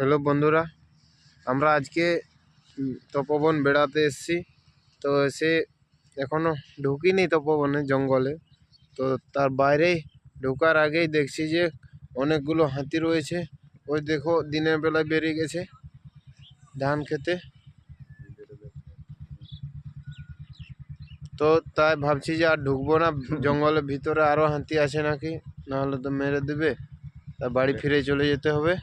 Hello বন্ধুরা, আমরা আজকে তপবন বেড়াতে এসেছি। তো এসে এখনও ঢুকিনি তপবনে, জঙ্গলে। তো তার বাইরে ঢোকার আগেই দেখছি যে অনেকগুলো হাতি রয়েছে। ওই দেখো, দিনের বেলায় বেরিয়ে গেছে ধান খেতে। তো তাই ভাবছি যে আর ঢুকবো না জঙ্গলের ভিতরে, আরও হাতি আছে নাকি, নাহলে তো মেরে দেবে। তা বাড়ি ফিরে চলে যেতে হবে।